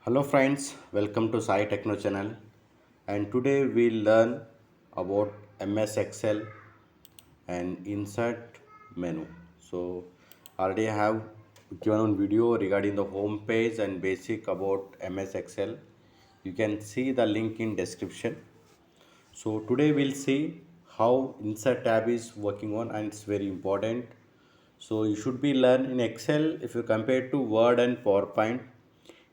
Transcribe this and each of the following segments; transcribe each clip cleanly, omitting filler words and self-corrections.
Hello friends, welcome to Sai Techno channel, and today we'll learn about MS Excel and insert menu. So already I have given one video regarding the home page and basic about MS Excel. You can see the link in description. So today we'll see how insert tab is working on, and it's very important. So you should be learn in Excel. If you compare to Word and PowerPoint,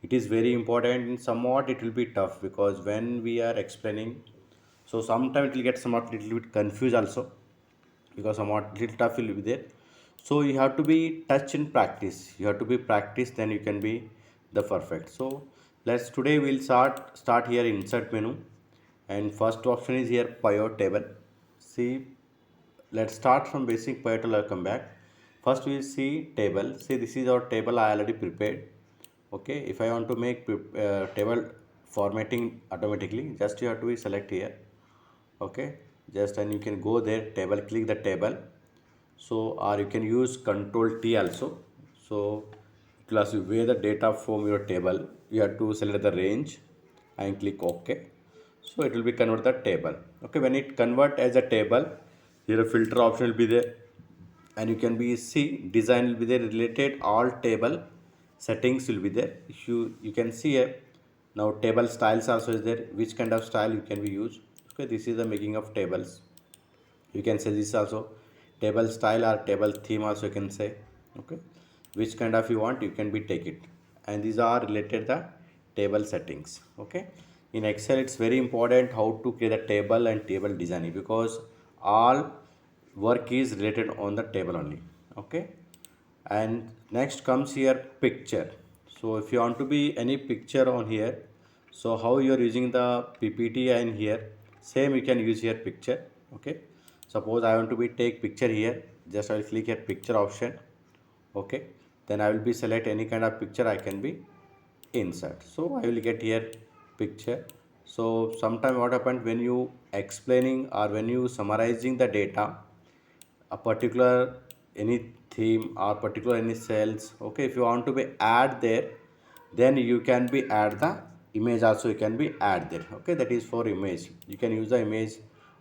it is very important, and somewhat it will be tough because when we are explaining, so sometimes it will get somewhat little bit confused also, because somewhat little tough will be there. So you have to be touch in practice, you have to be practice, then you can be the perfect. So let's today we'll start here insert menu, and first option is here pivot table. See, let's start from basic pivot table. I'll come back. First we see table. See, this is our table I already prepared. Okay, if I want to make table formatting automatically, just you have to be select here. Okay, just, and you can go there, table, click the table. So, or you can use control T also. So it will ask you where the data from your table, you have to select the range and click OK. So it will be convert the table. Okay, when it convert as a table, here a filter option will be there, and you can be see design will be there, related all table settings will be there. If you can see here, now table styles also is there, which kind of style you can be used. Okay, this is the making of tables. You can say this also table style or table theme also you can say. Okay, which kind of you want, you can be take it, and these are related the table settings. Okay, in Excel it's very important how to create a table and table designing, because all work is related on the table only. Okay, and next comes here picture. So if you want to be any picture on here, so how you are using the PPT, and here same you can use here picture. Okay, suppose I want to be take picture here, just I will click here picture option. Okay, then I will be select any kind of picture I can be insert. So I will get here picture. So sometime what happened when you explaining or when you summarizing the data, a particular any theme or particular any cells. Okay, if you want to be add there, then you can be add the image also, you can be add there. Okay, that is for image, you can use the image.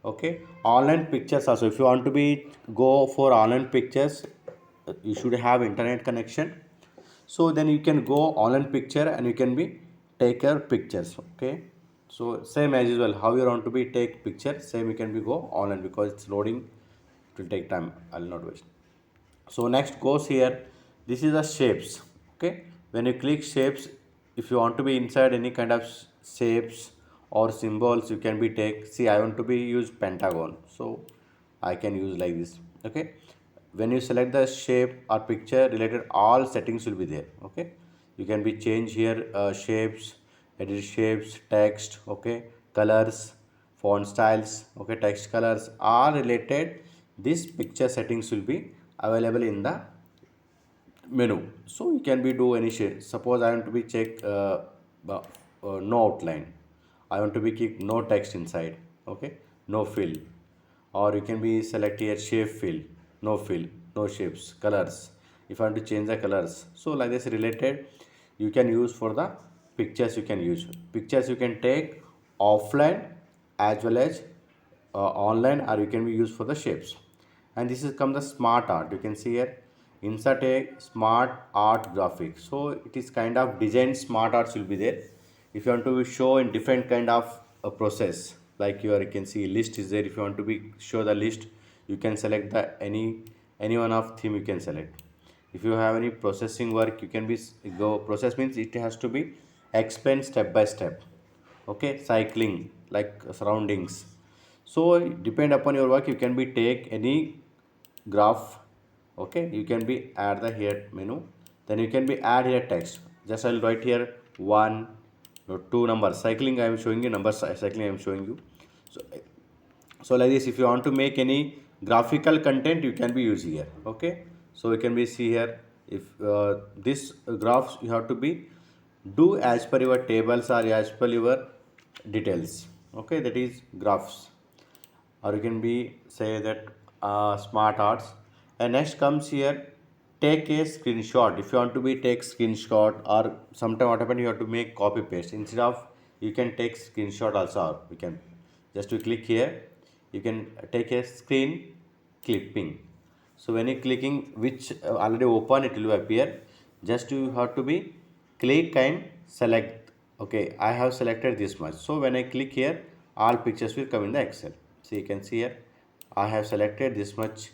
Okay, online pictures also, if you want to be go for online pictures, you should have internet connection. So then you can go online picture and you can be take your pictures. Okay, so same as usual, how you want to be take picture, same you can be go online, because it's loading, it will take time, I'll not waste. So next goes here, this is the shapes. Okay, when you click shapes, if you want to be inside any kind of shapes or symbols, you can be take. See, I want to be use pentagon, so I can use like this. Okay, when you select the shape or picture related, all settings will be there. Okay, you can be change here shapes, edit shapes, text. Okay, colors, font styles. Okay, text colors are related, this picture settings will be available in the menu. So you can be do any shade. Suppose I want to be check no outline, I want to be keep no text inside. Okay, no fill, or you can be select here shape fill, no fill, no shapes, colors, if I want to change the colors. So like this related, you can use for the pictures. You can use pictures, you can take offline as well as online, or you can be used for the shapes. And this is come the smart art, you can see here insert a smart art graphic. So it is kind of design smart arts will be there. If you want to show in different kind of a process, like you can see list is there. If you want to be show the list, you can select the any one of theme you can select. If you have any processing work, you can be go process, means it has to be explained step by step. Okay, cycling like surroundings. So depend upon your work, you can be take any graph. Okay, you can be add the here menu, then you can be add here text. Just I'll write here one or two numbers, cycling I am showing you numbers, cycling I am showing you. So like this, if you want to make any graphical content, you can be use here. Okay, so you can be see here, if this graphs you have to be do as per your tables or as per your details. Okay, that is graphs, or you can be say that smart arts. And next comes here take a screenshot. If you want to be take screenshot, or sometime what happen, you have to make copy paste. Instead of, you can take screenshot also. You can just to click here, you can take a screen clipping. So when you clicking which already open, it will appear. Just you have to be click and select. Okay, I have selected this much, so when I click here, all pictures will come in the Excel. So you can see here, I have selected this much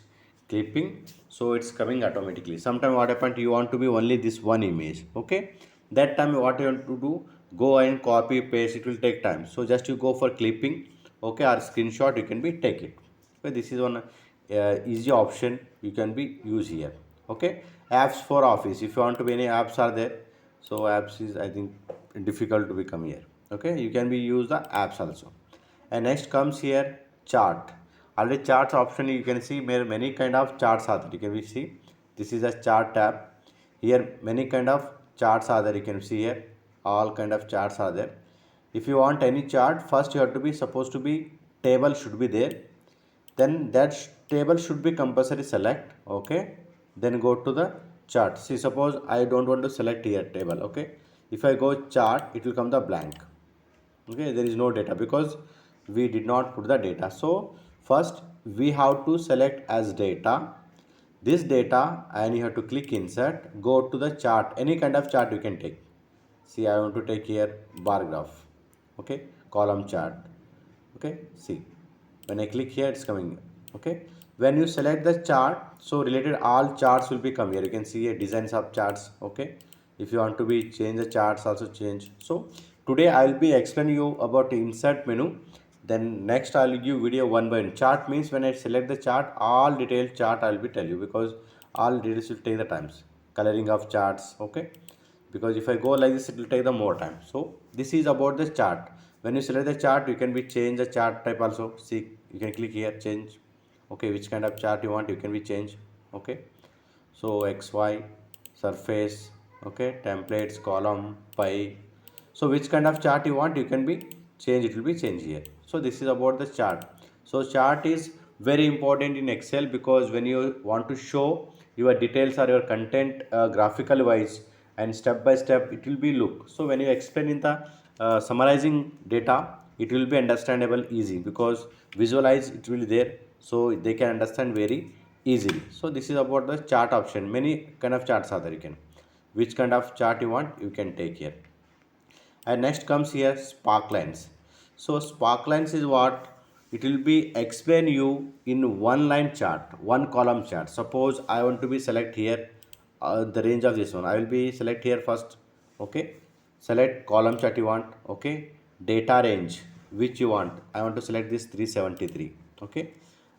clipping, so it's coming automatically. Sometimes what happened, you want to be only this one image. Okay, that time what you want to do, go and copy paste, it will take time. So just you go for clipping, okay, or screenshot, you can be take it. Okay, this is one easy option you can be use here. Okay, apps for office, if you want to be, any apps are there. So apps is, I think, difficult to become here. Okay, you can be use the apps also. And next comes here chart. Already charts option, you can see there many kind of charts are there. You can be see, this is a chart tab. Here many kind of charts are there. You can see here all kind of charts are there. If you want any chart, first you have to be supposed to be table should be there, then that table should be compulsory select. Okay, then go to the chart. See, suppose I don't want to select here table. Okay, if I go chart, it will come the blank. Okay, there is no data because we did not put the data. So first we have to select as data this data, and you have to click insert, go to the chart, any kind of chart you can take. See, I want to take here bar graph. Okay, column chart. Okay, see, when I click here, it's coming. Okay, when you select the chart, so related all charts will be come here. You can see here designs of charts. Okay, if you want to be change the charts, also change. So today I will be explaining you about the insert menu. Then next I will give video one by one. Chart means when I select the chart, all detailed chart I will be tell you, because all details will take the times. Coloring of charts. Okay, because if I go like this, it will take the more time. So this is about the chart. When you select the chart, you can be change the chart type also. See, you can click here, change. Okay, which kind of chart you want, you can be change. Okay, so XY, surface, okay, templates, column, pie. So which kind of chart you want, you can be change, it will be change here. So this is about the chart. So chart is very important in Excel, because when you want to show your details or your content graphical wise and step by step, it will be look. So when you explain in the summarizing data, it will be understandable easy, because visualize it will be there, so they can understand very easily. So this is about the chart option. Many kind of charts are there. You can, which kind of chart you want, you can take here. And next comes here sparklines. So sparklines is what, it will be explain you in one line chart, one column chart. Suppose I want to be select here the range of this one, I will be select here first. Okay, select column chart you want. Okay, data range which you want, I want to select this 373. Okay,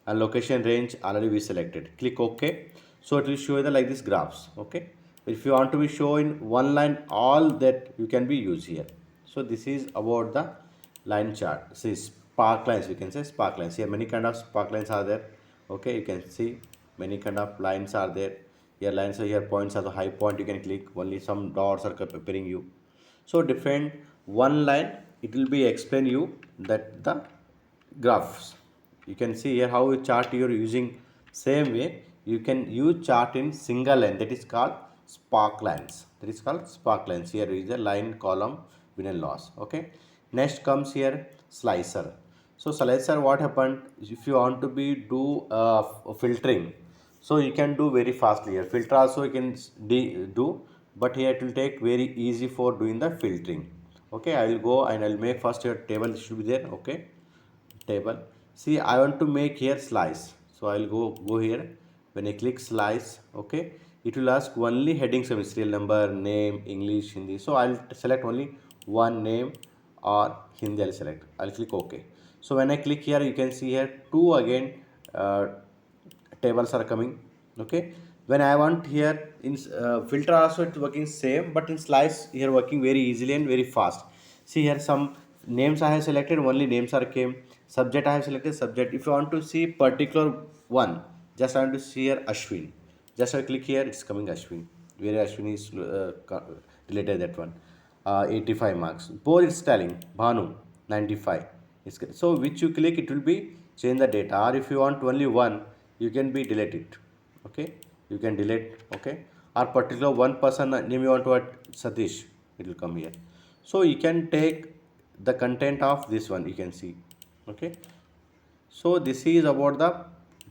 and location range already we selected, click OK. So it will show you the like this graphs. Okay, if you want to be show in one line all that, you can be used here. So this is about the line chart. See, spark lines, we can say spark lines. Here many kind of spark lines are there. Okay, you can see many kind of lines are there. Here lines are here, points are the high point, you can click, only some dots are appearing you. So different one line, it will be explain you that the graphs. You can see here how you chart you are using. Same way you can use chart in single line, that is called spark lines. That is called spark lines. Here is a line, column, win and loss. Okay, next comes here slicer. So slicer, what happened, if you want to be do filtering, so you can do very fastly here. Filter also you can do, but here it will take very easy for doing the filtering. Okay, I will go and I will make first your table should be there. Okay, table. See, I want to make here slice, so I will go here. When I click slice, okay, it will ask only headings of serial number, name, English, Hindi. So I'll select only one name or Hindi. I'll select, I'll click OK. So when I click here, you can see here two again tables are coming. Okay, when I want here in filter also it's working same, but in slice here working very easily and very fast. See here some names I have selected, only names are came. Subject I have selected, subject. If you want to see particular one, just I want to see here Ashwin, just I click here, it's coming Ashwin, where Ashwin is related, that one. 85 marks, both it's telling Bhanu 95. So which you click, it will be change the data, or if you want only one, you can be delete it. Okay, you can delete, okay, or particular one person name you want to add Satish, it will come here. So you can take the content of this one, you can see, okay. So this is about the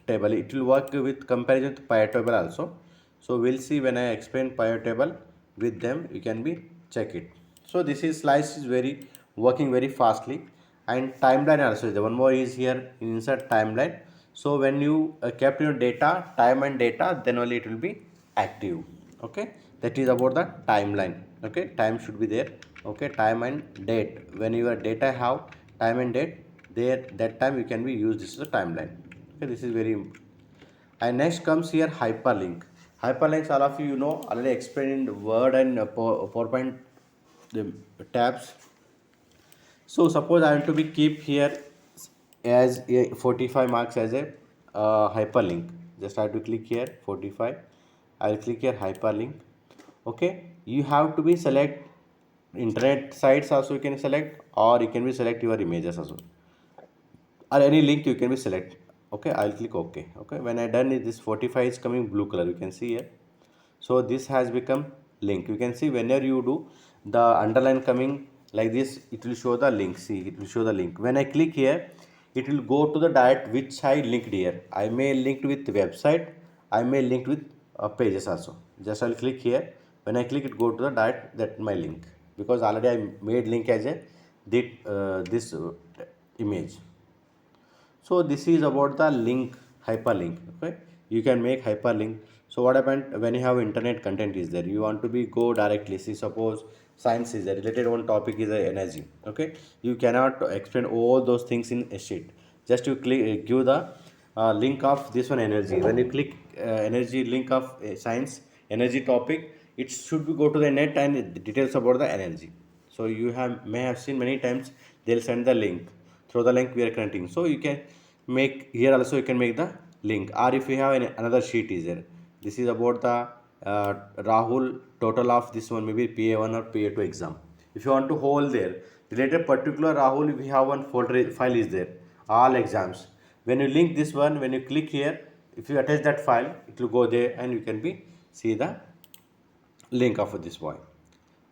table. It will work with comparison to pivot table also. So we'll see when I explain pivot table with them. You can be check it. So this is slice is very working very fastly, and timeline also. The one more is here insert timeline. So when you kept your data, time and data, then only it will be active. Okay, that is about the timeline. Okay, time should be there. Okay, time and date. When your data have time and date, there that time you can be used this is a timeline. Okay, this is very important. And next comes here hyperlink. Hyperlinks, all of you know already explained in word and PowerPoint the tabs. So suppose I want to be keep here as a 45 marks as a hyperlink. Just I have to click here 45. I will click here hyperlink. Okay, you have to be select internet sites also you can select, or you can be select your images also, or any link you can be select. Okay, I'll click OK. Okay, when I done it, this 45 is coming blue color, you can see here. So this has become link. You can see whenever you do the underline coming like this, it will show the link. See, it will show the link. When I click here, it will go to the direct which I linked here. I may linked with the website, I may linked with pages also. Just I'll click here. When I click, it go to the direct that my link, because already I made link as a this image. So this is about the link, hyperlink. Okay, you can make hyperlink. So what happened when you have internet content is there, you want to be go directly. See, suppose science is the related one topic is energy. Okay, you cannot explain all those things in a sheet. Just you click give the link of this one energy. When you click energy link of science energy topic, it should be go to the net and details about the energy. So you have may have seen many times they'll send the link, through the link we are connecting. So you can make here also, you can make the link, or if you have another sheet is there, this is about the Rahul total of this one, maybe PA1 or PA2 exam. If you want to hold there related particular Rahul, we have one folder file is there, all exams. When you link this one, when you click here, if you attach that file, it will go there and you can be see the link of this boy.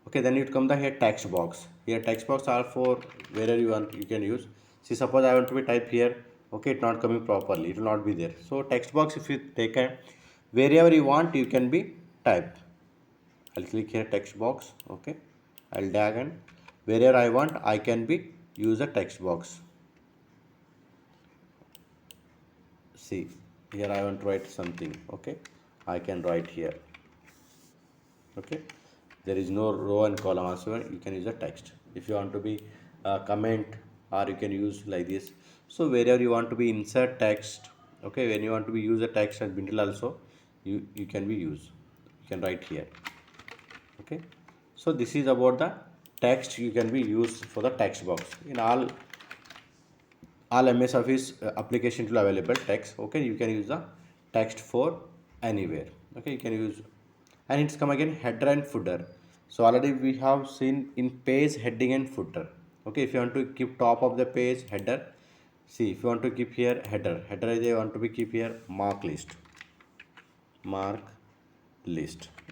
Okay, then it come the here text box. Here text box are for wherever you want you can use. See, suppose I want to be type here. Okay, it's not coming properly, it will not be there. So text box, if you take a wherever you want, you can be type. I'll click here text box. Okay, I'll drag and wherever I want I can be use a text box. See, here I want to write something. Okay, I can write here. Okay, there is no row and column also, you can use a text. If you want to be comment, or you can use like this. So wherever you want to be insert text, okay, when you want to be use a text and bindle also, you can be use, you can write here. Okay, so this is about the text you can be used for the text box in all MS Office application to available text. Okay, you can use the text for anywhere. Okay, you can use, and it's come again header and footer. So already we have seen in page heading and footer. Okay, if you want to keep top of the page header, see, if you want to keep here header is I want to be keep here mark list.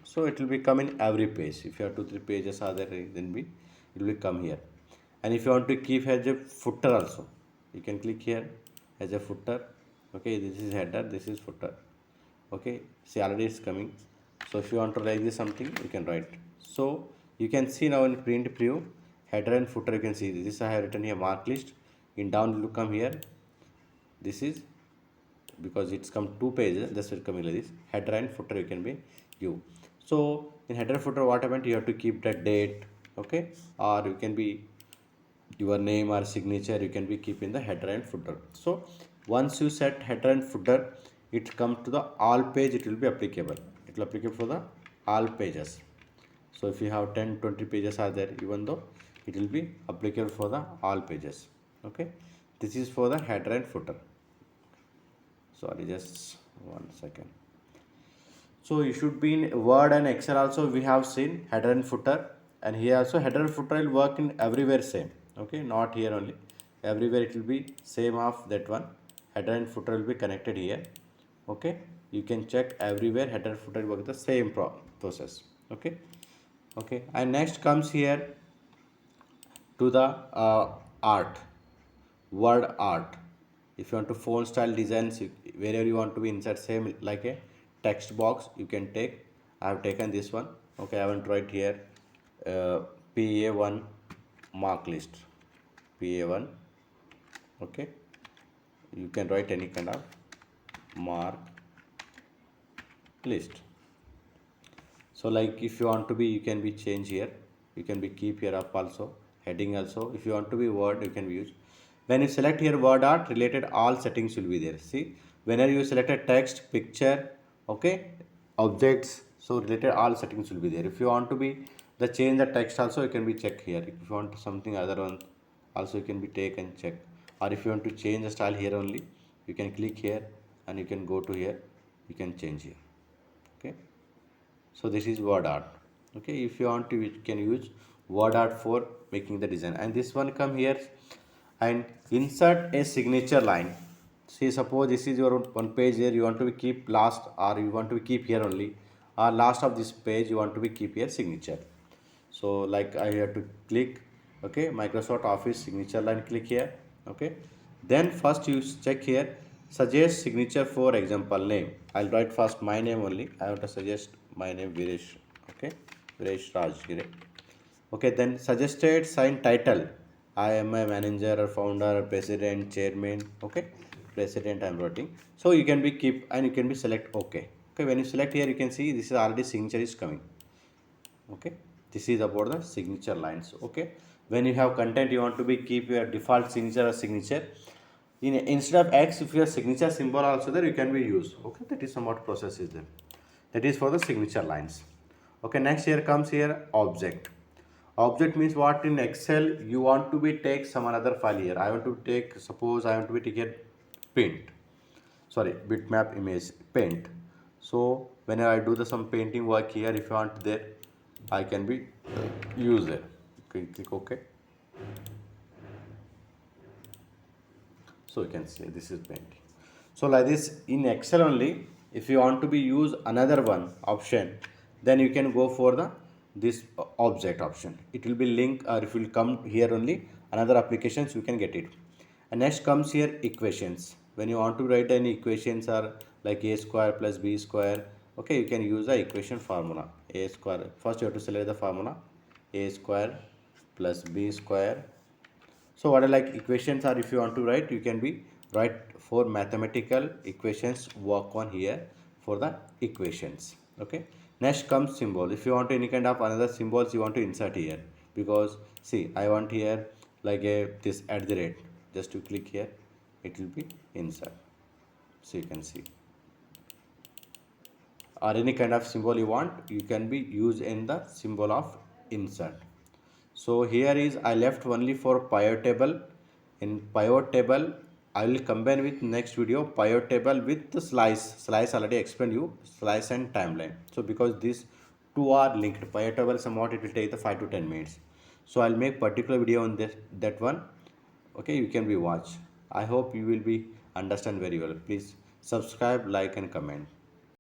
So it will be come in every page. If you have 2 3 pages are there, then it will be come here. And if you want to keep as a footer also, you can click here as a footer. Okay, this is header, this is footer. Okay, see, already it's coming. So if you want to write this something, you can write. So you can see now in print preview header and footer, you can see this I have written here mark list. In down will come here, this is because it's come 2 pages, this will come like this header and footer you can be you. So in header footer what happened, you have to keep the date. Okay, or you can be your name or signature, you can be keep in the header and footer. So once you set header and footer, it come to the all page, it will be applicable, it will applicable for the all pages. So if you have 10 20 pages are there, even though it will be applicable for the all pages. Okay, this is for the header and footer. Sorry, just 1 second. So you should be in Word and Excel also, we have seen header and footer, and here also header and footer will work in everywhere same. Okay, not here only, everywhere it will be same of that one, header and footer will be connected here. Okay, you can check everywhere header footer work the same process. Okay. Okay, and next comes here to the art, word art. If you want to font style designs, wherever you want to be insert same like a text box, you can take. I have taken this one. Okay, I want to write here uh, PA1 mark list, PA1. Okay, you can write any kind of mark list. So like if you want to be, you can be change here, you can be keep here up also, heading also. If you want to be word, you can use. When you select here word art related, all settings will be there. See, whenever you select a text, picture, okay, objects, so related all settings will be there. If you want to be the change the text also, you can be check here. If you want something other one also, you can be take and check. Or if you want to change the style here only, you can click here and you can go to here, you can change here. Okay, so this is word art. Okay, if you want to, you can use word art for making the design. And this one come here and insert a signature line. See, suppose this is your one page here, you want to keep last, or you want to keep here only, or last of this page you want to be keep here signature. So like I have to click, okay, Microsoft Office signature line, click here. Okay, then first you check here, suggest signature. For example, name, I'll write first my name only. I want to suggest my name Viresh. Okay, Viresh Rajgire. Okay, then suggested sign title, I am a manager or founder or president, chairman. Okay, president I'm writing. So you can be keep and you can be select. Okay, okay, when you select here, you can see this is already signature is coming. Okay, this is about the signature lines. Okay, when you have content, you want to be keep your default signature or signature in instead of X. If your signature symbol also there, you can be use. Okay, that is somewhat process is there. That is for the signature lines. Okay, next here comes here object. Object means what? In Excel you want to be take some another file here. I want to take, suppose I want to be take a paint, sorry, bitmap image paint. So whenever I do the some painting work here, if you want there, I can be use there. Okay, click OK. So you can see this is painting. So like this in Excel only, if you want to be use another one option, then you can go for the this object option. It will be link, or if you will come here only another applications, you can get it. And next comes here equations. When you want to write any equations are like a square plus b square, okay, you can use the equation formula. A square, first you have to select the formula, a square plus b square. So what are like equations are, if you want to write, you can be write for mathematical equations, work on here for the equations. Okay, next comes symbol. If you want any kind of another symbols you want to insert here, because see I want here like a this at the rate, just to click here, it will be insert. So you can see, or any kind of symbol you want, you can be used in the symbol of insert. So here is I left only for pivot table. In pivot table I will combine with next video pivot table with the slice already explained you, slice and timeline. So because these two are linked, pivot table somewhat it will take the 5 to 10 minutes. So I'll make particular video on this, that one. Okay, you can be watch. I hope you will be understand very well. Please subscribe, like and comment.